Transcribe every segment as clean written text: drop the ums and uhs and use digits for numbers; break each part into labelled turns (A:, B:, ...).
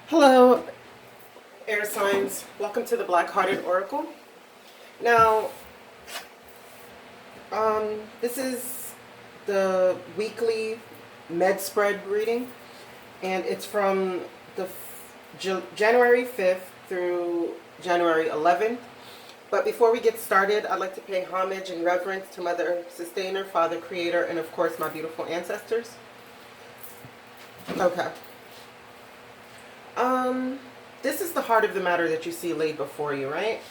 A: Hello, air signs. Welcome to the Black Hearted Oracle. Now, this is the weekly med spread reading, and it's from the January 5th through January 11th. But before we get started, I'd like to pay homage and reverence to Mother Sustainer, Father Creator, and of course my beautiful ancestors. Okay. This is the heart of the matter that you see laid before you, right?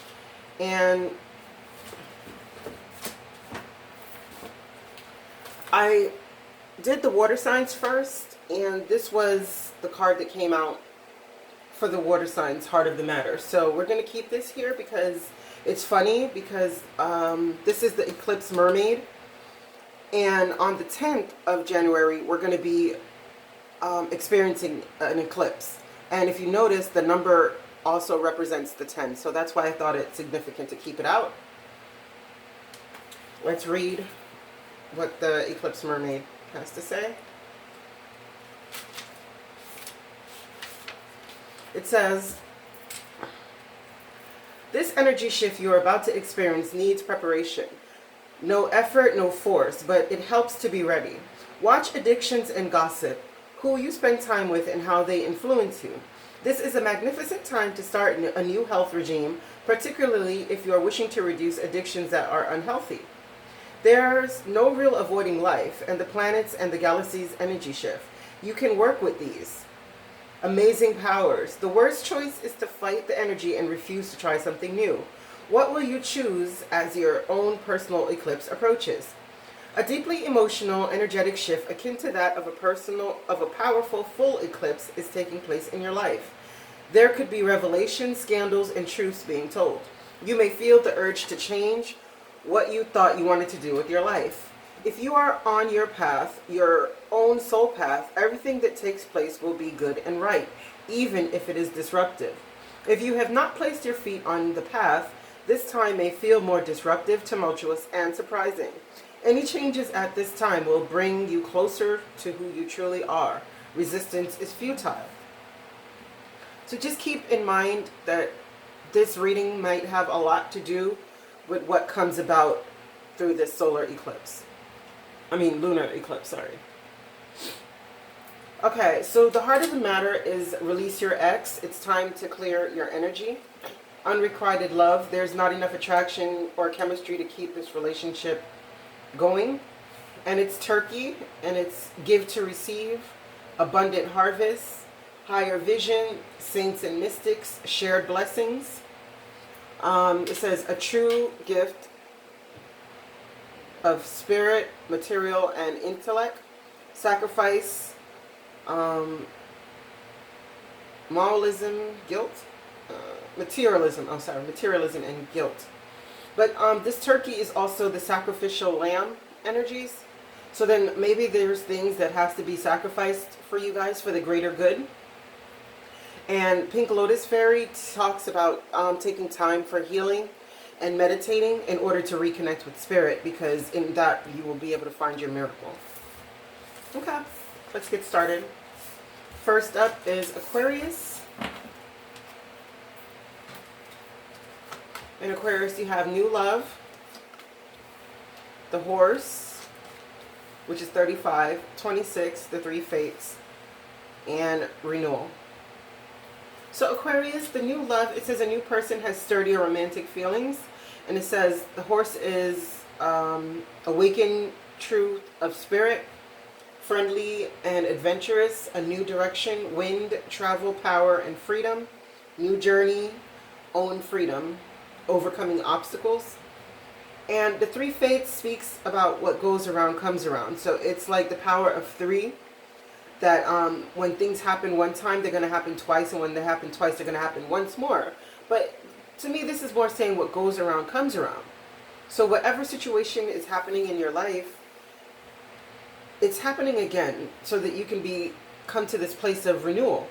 A: And I did the water signs first, and this was the card that came out for the water signs, heart of the matter. So we're going to keep this here because it's funny, because this is the eclipse mermaid, and on the 10th of January we're going to be experiencing an eclipse. And if you notice, the number also represents the 10. So that's why I thought it significant to keep it out. Let's read what the eclipse mermaid has to say. It says, this energy shift you are about to experience needs preparation. No effort, no force, but it helps to be ready. Watch addictions and gossip, who you spend time with and how they influence you. This is a magnificent time to start a new health regime, particularly if you are wishing to reduce addictions that are unhealthy. There's no real avoiding life and the planets and the galaxy's energy shift. You can work with these amazing powers. The worst choice is to fight the energy and refuse to try something new. What will you choose as your own personal eclipse approaches? A deeply emotional, energetic shift akin to that of a powerful full eclipse is taking place in your life. There could be revelations, scandals, and truths being told. You may feel the urge to change what you thought you wanted to do with your life. If you are on your path, your own soul path, everything that takes place will be good and right, even if it is disruptive. If you have not placed your feet on the path, this time may feel more disruptive, tumultuous, and surprising. Any changes at this time will bring you closer to who you truly are. Resistance is futile. So just keep in mind that this reading might have a lot to do with what comes about through this solar eclipse. Lunar eclipse, sorry. Okay, so the heart of the matter is release your ex. It's time to clear your energy. Unrequited love. There's not enough attraction or chemistry to keep this relationship going. And it's turkey, and it's give to receive, abundant harvest, higher vision, saints and mystics, shared blessings. It says a true gift of spirit, material, and intellect, sacrifice, materialism and guilt. But this turkey is also the sacrificial lamb energies. So then maybe there's things that has to be sacrificed for you guys for the greater good. And Pink Lotus Fairy talks about taking time for healing and meditating in order to reconnect with spirit, because in that you will be able to find your miracle. Okay, let's get started. First up is Aquarius. In Aquarius, you have new love, the horse, which is 35, 26, the three fates, and renewal. So Aquarius, the new love, it says a new person has sturdy or romantic feelings. And it says the horse is awakened truth of spirit, friendly and adventurous, a new direction, wind, travel, power, and freedom, new journey, own freedom, overcoming obstacles. And the three fates speaks about what goes around comes around. So it's like the power of three, that when things happen one time, they're going to happen twice, and when they happen twice, they're going to happen once more. But to me, this is more saying what goes around comes around. So whatever situation is happening in your life, it's happening again, so that you can come to this place of renewal,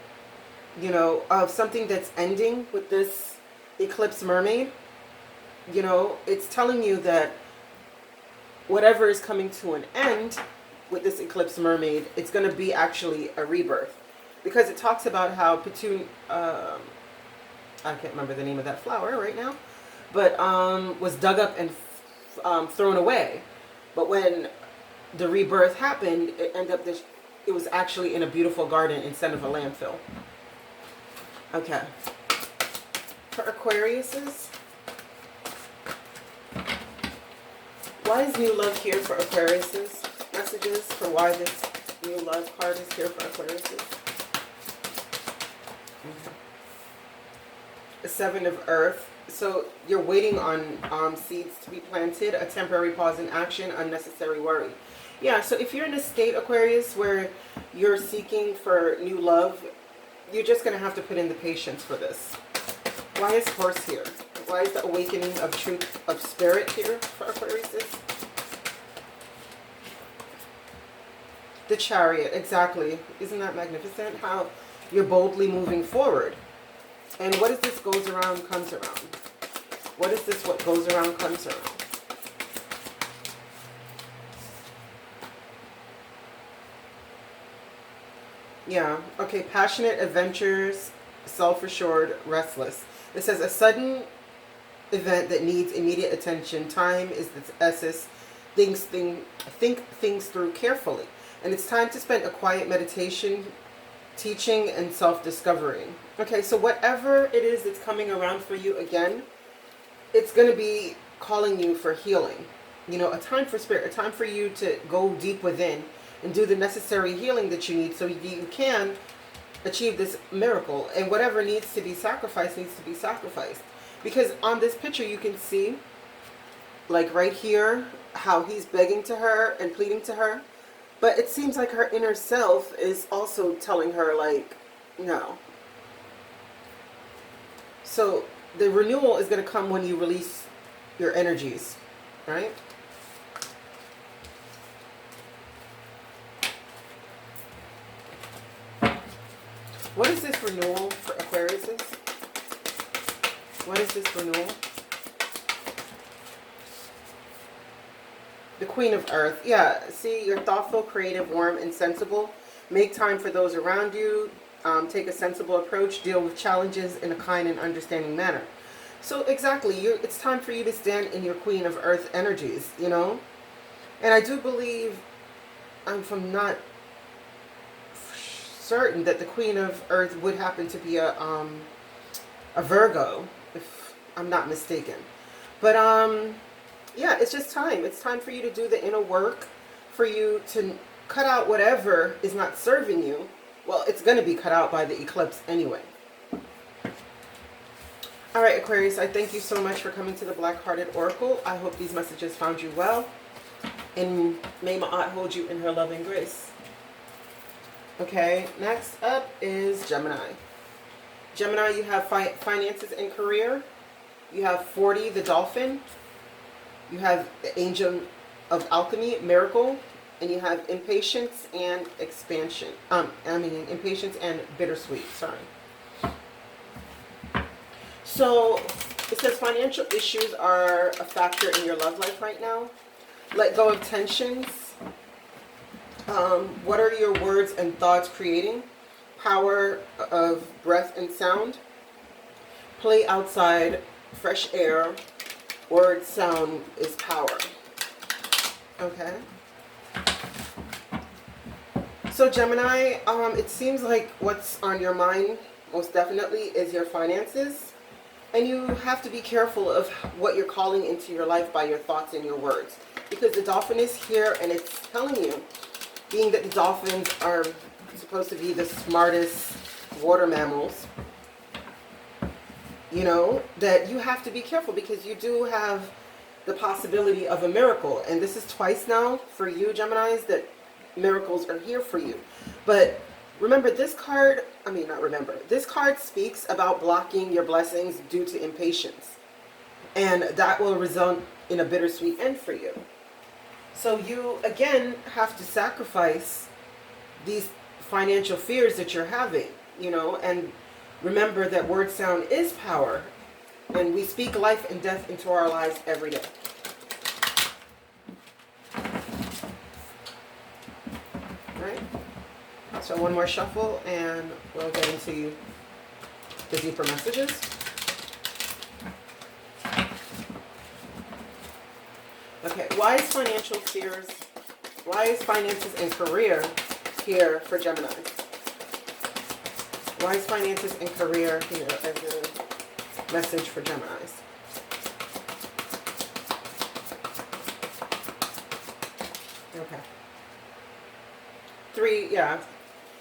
A: of something that's ending with this eclipse mermaid. It's telling you that whatever is coming to an end with this eclipse mermaid, it's going to be actually a rebirth. because it talks about how I can't remember the name of that flower right now, but was dug up and thrown away. But when the rebirth happened, it was actually in a beautiful garden instead of a landfill. Okay. For Aquariuses, why is new love here for Aquariuses? Messages for why this new love card is here for Aquariuses. The Seven of Earth. So you're waiting on seeds to be planted, a temporary pause in action, unnecessary worry. Yeah, so if you're in a state, Aquarius, where you're seeking for new love, you're just going to have to put in the patience for this. Why is Horse here? Why is the awakening of truth of spirit here for Aquarius? The Chariot, exactly. Isn't that magnificent? How you're boldly moving forward. And what is this goes around, comes around? What is this what goes around, comes around? Yeah, okay, passionate, adventures, self-assured, restless. It says a sudden event that needs immediate attention. Time is the essence. Think things through carefully. And it's time to spend a quiet meditation, teaching, and self-discovering. Okay, so whatever it is that's coming around for you again, it's going to be calling you for healing. You know, a time for spirit, a time for you to go deep within and do the necessary healing that you need so you can achieve this miracle. And whatever needs to be sacrificed needs to be sacrificed. Because on this picture you can see, like right here, how he's begging to her and pleading to her. But it seems like her inner self is also telling her, like, no. So the renewal is going to come when you release your energies, right? What is this renewal for Aquariuses? What is this renewal? The Queen of Earth. Yeah, see, you're thoughtful, creative, warm, and sensible. Make time for those around you. Take a sensible approach. Deal with challenges in a kind and understanding manner. So exactly, it's time for you to stand in your Queen of Earth energies, you know? And I do believe, I'm not certain that the Queen of Earth would happen to be a Virgo, if I'm not mistaken. But yeah, it's just time. It's time for you to do the inner work, for you to cut out whatever is not serving you. Well, it's going to be cut out by the eclipse anyway. All right, Aquarius, I thank you so much for coming to the Black Hearted Oracle. I hope these messages found you well. And may Ma'at hold you in her loving grace. Okay, next up is Gemini. Gemini, you have finances and career. You have 40, the dolphin. You have the angel of alchemy, miracle. And you have impatience and expansion. Impatience and bittersweet, sorry. So it says financial issues are a factor in your love life right now. Let go of tensions. What are your words and thoughts creating? Power of breath and sound. Play outside, fresh air. Word sound is power. Okay. So Gemini, it seems like what's on your mind most definitely is your finances. And you have to be careful of what you're calling into your life by your thoughts and your words. Because the dolphin is here and it's telling you, being that the dolphins are supposed to be the smartest water mammals, you know, that you have to be careful because you do have the possibility of a miracle. And this is twice now for you, Geminis, that miracles are here for you. But remember, this card, this card speaks about blocking your blessings due to impatience. And that will result in a bittersweet end for you. So you, again, have to sacrifice these financial fears that you're having, you know, and remember that word sound is power. And we speak life and death into our lives every day. Right? So one more shuffle and we'll get into the deeper messages. Okay, wise financial fears, wise finances and career here for Gemini. Wise finances and career here as a message for Geminis. Okay. 3, yeah.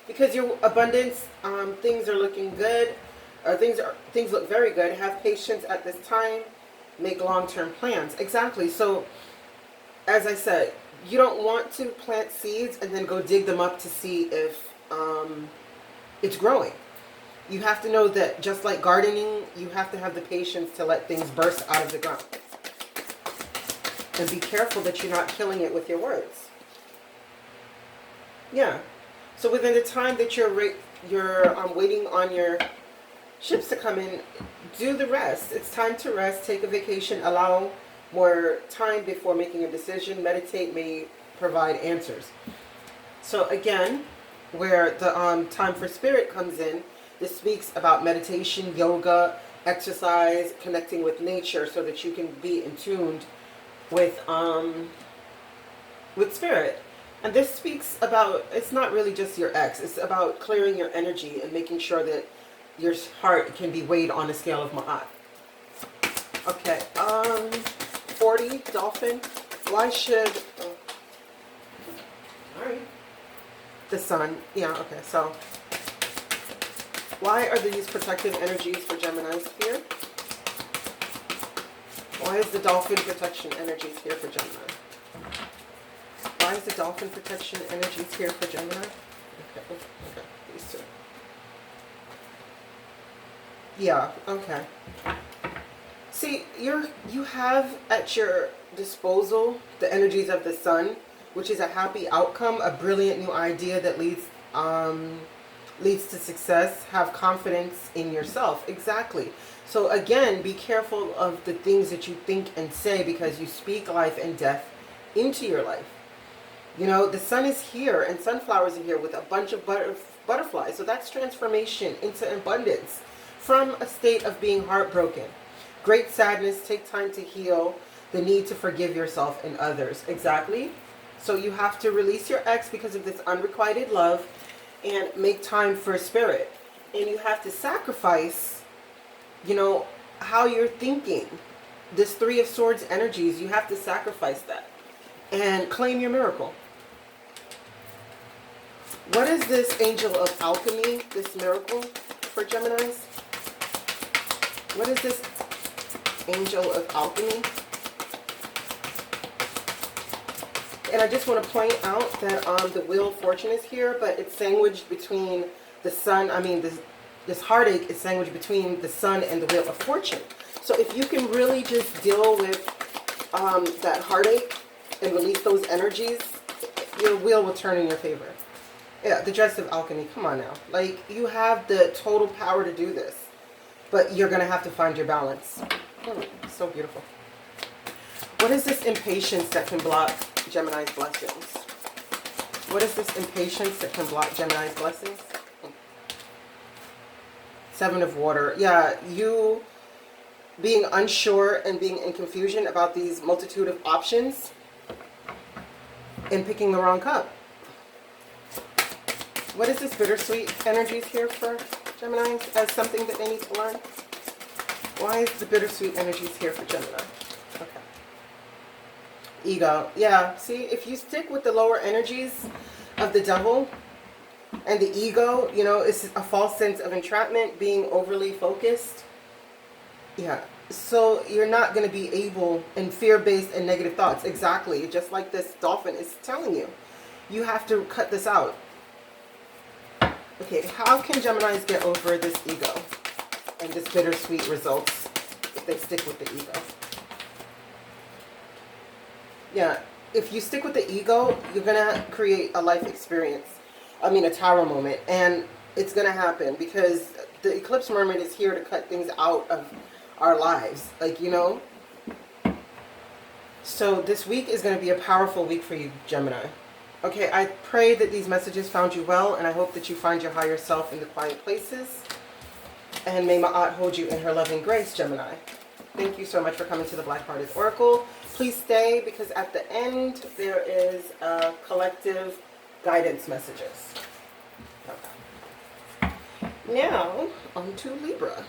A: Because your abundance, things are looking good, or things look very good. Have patience at this time. Make long-term plans. Exactly. So, as I said, you don't want to plant seeds and then go dig them up to see if it's growing. You have to know that just like gardening, you have to have the patience to let things burst out of the ground. And be careful that you're not killing it with your words. Yeah. So within the time that you're waiting on your ships to come in, do the rest. It's time to rest. Take a vacation. Allow more time before making a decision. Meditate may provide answers. So again, where the time for spirit comes in, this speaks about meditation, yoga, exercise, connecting with nature so that you can be in tune with spirit. And this speaks about, it's not really just your ex, it's about clearing your energy and making sure that your heart can be weighed on a scale of Ma'at. Okay, 40, dolphin. Why should, alright, the sun, yeah, okay, so, why are these protective energies for Geminis here? Why is the dolphin protection energies here for Gemini? Why is the dolphin protection energies here for Gemini? Okay, these two. Yeah, okay. See, you have at your disposal the energies of the sun, which is a happy outcome, a brilliant new idea that leads to success. Have confidence in yourself. Exactly. So again, be careful of the things that you think and say, because you speak life and death into your life. You know, the sun is here and sunflowers are here with a bunch of butterflies. So that's transformation into abundance from a state of being heartbroken. Great sadness. Take time to heal. The need to forgive yourself and others. Exactly. So you have to release your ex because of this unrequited love and make time for spirit. And you have to sacrifice, you know, how you're thinking. This 3 of Swords energies, you have to sacrifice that and claim your miracle. What is this Angel of Alchemy, this miracle for Geminis? What is this Angel of Alchemy? And I just want to point out that the Wheel of Fortune is here, but it's sandwiched between the sun. I mean, this heartache is sandwiched between the sun and the Wheel of Fortune. So if you can really just deal with that heartache and release those energies, your wheel will turn in your favor. Yeah, the Dress of Alchemy. Come on now. Like, you have the total power to do this. But you're going to have to find your balance. So beautiful. What is this impatience that can block Gemini's blessings? What is this impatience that can block Gemini's blessings? 7 of Water. Yeah, you being unsure and being in confusion about these multitude of options and picking the wrong cup. What is this bittersweet energies here for Gemini as something that they need to learn? Why is the bittersweet energies here for Gemini? Okay. Ego. Yeah, see, if you stick with the lower energies of the devil and the ego, you know, it's a false sense of entrapment, being overly focused. Yeah. So you're not going to be able, in fear-based and negative thoughts. Exactly. Just like this dolphin is telling you. You have to cut this out. Okay, how can Geminis get over this ego and this bittersweet results if they stick with the ego? Yeah, if you stick with the ego, you're going to create a life experience. I mean, a tower moment. And it's going to happen because the Eclipse Mermaid is here to cut things out of our lives. Like, you know. So this week is going to be a powerful week for you, Gemini. Okay, I pray that these messages found you well, and I hope that you find your higher self in the quiet places. And may Ma'at hold you in her loving grace, Gemini. Thank you so much for coming to the Black-Hearted Oracle. Please stay, because at the end there is a collective guidance messages. Okay. Now, on to Libra.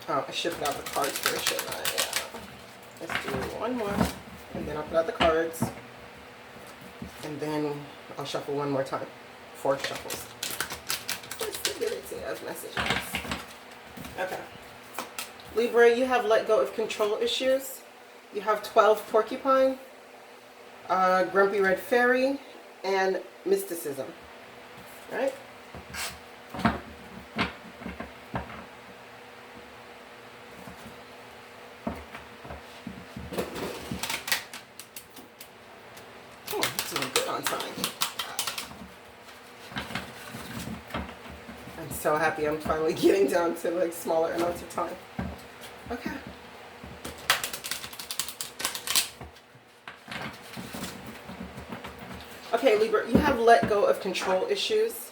A: Oh, I should put out the cards first, shouldn't I? Yeah. Let's do one more, and then I'll put out the cards, and then I'll shuffle one more time. 4 shuffles. Stability of messages. Okay. Libra, you have let go of control issues. You have 12 porcupine, grumpy red fairy, and mysticism. All right? So happy I'm finally getting down to like smaller amounts of time. Okay. Okay, Libra, you have let go of control issues.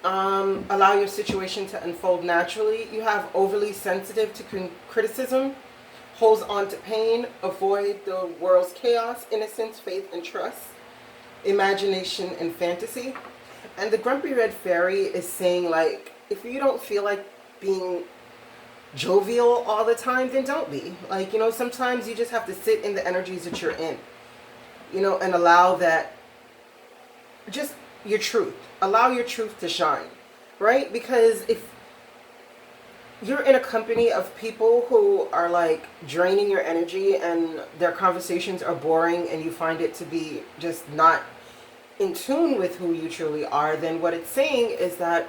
A: Allow your situation to unfold naturally. You have overly sensitive to criticism, holds on to pain, avoid the world's chaos, innocence, faith, and trust, imagination, and fantasy. And the grumpy red fairy is saying, like, if you don't feel like being jovial all the time, then don't be. Like, you know, sometimes you just have to sit in the energies that you're in, you know, and allow that, just your truth. Allow your truth to shine, right? Because if you're in a company of people who are like draining your energy and their conversations are boring and you find it to be just not in tune with who you truly are, then what it's saying is that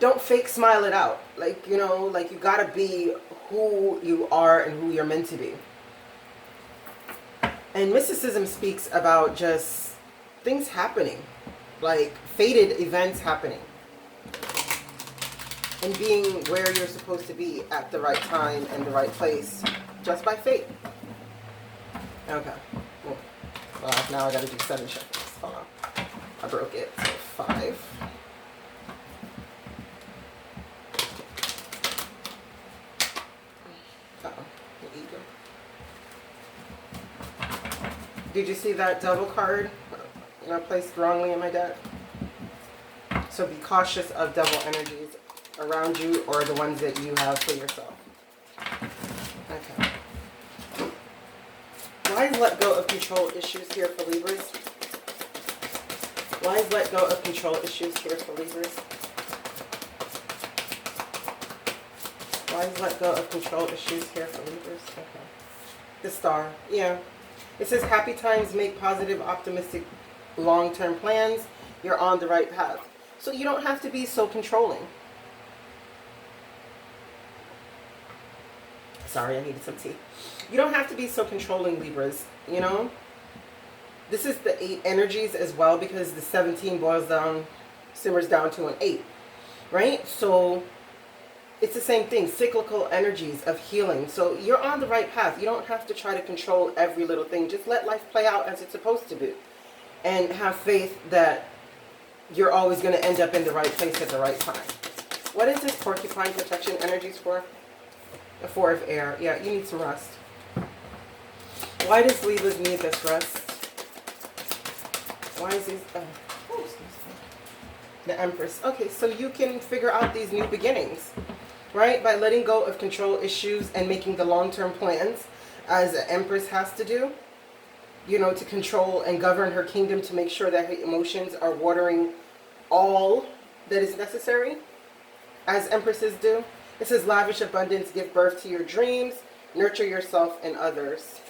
A: don't fake smile it out. Like, you know, like you gotta be who you are and who you're meant to be. And mysticism speaks about just things happening, like fated events happening, and being where you're supposed to be at the right time and the right place, just by fate. Okay. Well, now I gotta do 7 shuffles. Hold on. I broke it. So 5. Did you see that double card, you know, placed wrongly in my deck? So be cautious of double energies around you or the ones that you have for yourself. Okay. Why is let go of control issues here for Libras? Why is let go of control issues here for Libras? Why is let go of control issues here for Libras? Okay. The Star. Yeah. It says happy times make positive, optimistic, long-term plans. You're on the right path. So you don't have to be so controlling. Sorry, I needed some tea. You don't have to be so controlling, Libras, you know? This is the 8 energies as well, because the 17 simmers down to an 8, right? So it's the same thing, cyclical energies of healing. So you're on the right path. You don't have to try to control every little thing. Just let life play out as it's supposed to be. And have faith that you're always going to end up in the right place at the right time. What is this porcupine protection energies for? The 4 of air. Yeah, you need some rest. Why does Libras need this rest? Why is this? The Empress. Okay, so you can figure out these new beginnings, right? By letting go of control issues and making the long-term plans, as the Empress has to do, you know, to control and govern her kingdom, to make sure that her emotions are watering all that is necessary, as Empresses do. It says lavish abundance, give birth to your dreams, nurture yourself and others.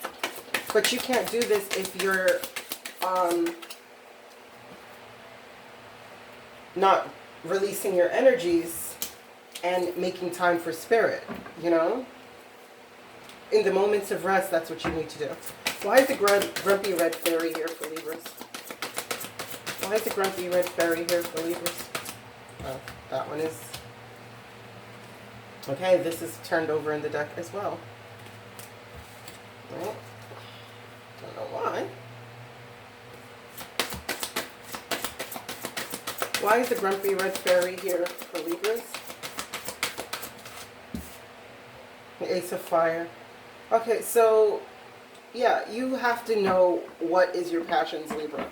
A: But you can't do this if you're not releasing your energies and making time for spirit, you know? In the moments of rest, that's what you need to do. Why is the grumpy red fairy here for Libras? Why is the grumpy red fairy here for Libras? Oh, that one is. Okay, this is turned over in the deck as well. Well, don't know why. Why is the grumpy red fairy here for Libras? The Ace of Fire. Okay, so yeah, you have to know what is your passions, Libra.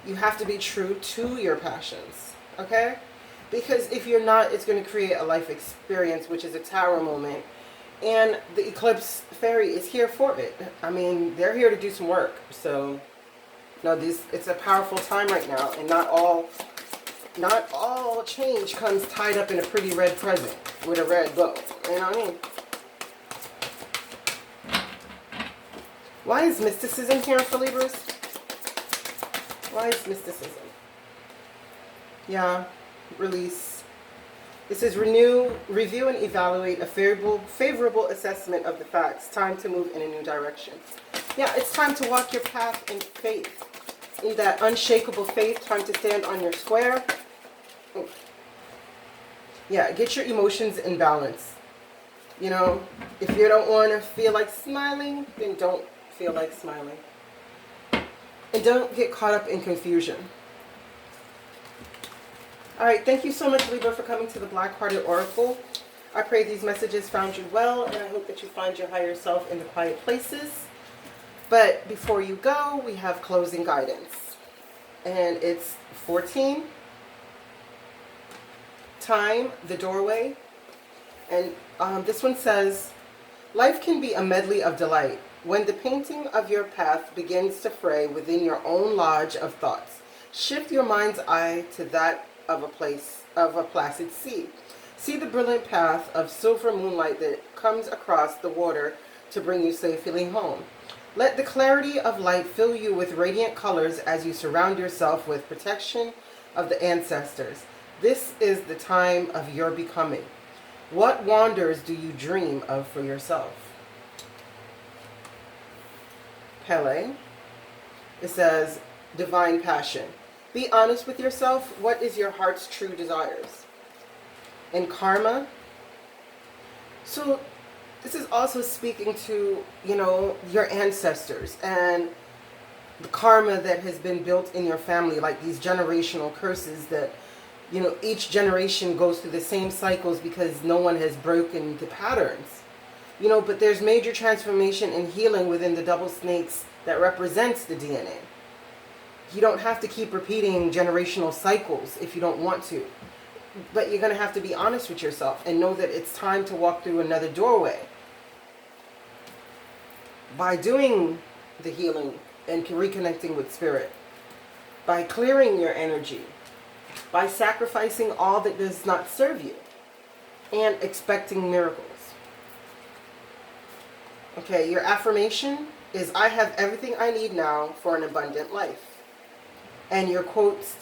A: You have to be true to your passions, okay? Because if you're not, it's going to create a life experience, which is a tower moment. And the eclipse fairy is here for it. I mean, they're here to do some work. So, no, it's a powerful time right now. And not all change comes tied up in a pretty red present with a red bow. You know what I mean? Why is mysticism here for Libras? Why is mysticism? Yeah, release. This is renew, review, and evaluate a favorable assessment of the facts. Time to move in a new direction. Yeah, it's time to walk your path in faith. In that unshakable faith, time to stand on your square. Yeah, get your emotions in balance. You know, if you don't want to feel like smiling, then don't feel like smiling. And don't get caught up in confusion. Alright, thank you so much, Libra, for coming to the Black-Hearted Oracle. I pray these messages found you well, and I hope that you find your higher self in the quiet places. But before you go, we have closing guidance. And it's 14. Time, the doorway. And this one says, life can be a medley of delight when the painting of your path begins to fray within your own lodge of thoughts. Shift your mind's eye to that of a placid sea. See the brilliant path of silver moonlight that comes across the water to bring you safely home. Let the clarity of light fill you with radiant colors as you surround yourself with protection of the ancestors. This is the time of your becoming. What wonders do you dream of for yourself? Pele. It says, divine passion. Be honest with yourself. What is your heart's true desires? And karma. So this is also speaking to, you know, your ancestors and the karma that has been built in your family, like these generational curses that, you know, each generation goes through the same cycles because no one has broken the patterns. You know, but there's major transformation and healing within the double snakes that represents the DNA. You don't have to keep repeating generational cycles if you don't want to. But you're going to have to be honest with yourself and know that it's time to walk through another doorway. By doing the healing and reconnecting with spirit. By clearing your energy. By sacrificing all that does not serve you. And expecting miracles. Okay, your affirmation is, I have everything I need now for an abundant life. And your quotes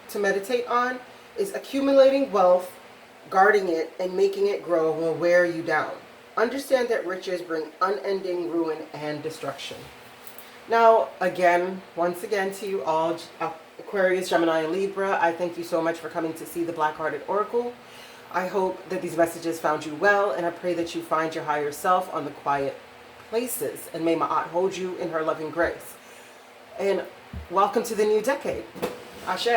A: to meditate on is, accumulating wealth, guarding it, and making it grow will wear you down. Understand that riches bring unending ruin and destruction. Now, again, once again to you all, Aquarius, Gemini, and Libra, I thank you so much for coming to see the Black-Hearted Oracle. I hope that these messages found you well, and I pray that you find your higher self on the quiet places, and may Ma'at hold you in her loving grace. And welcome to the new decade. Ashe.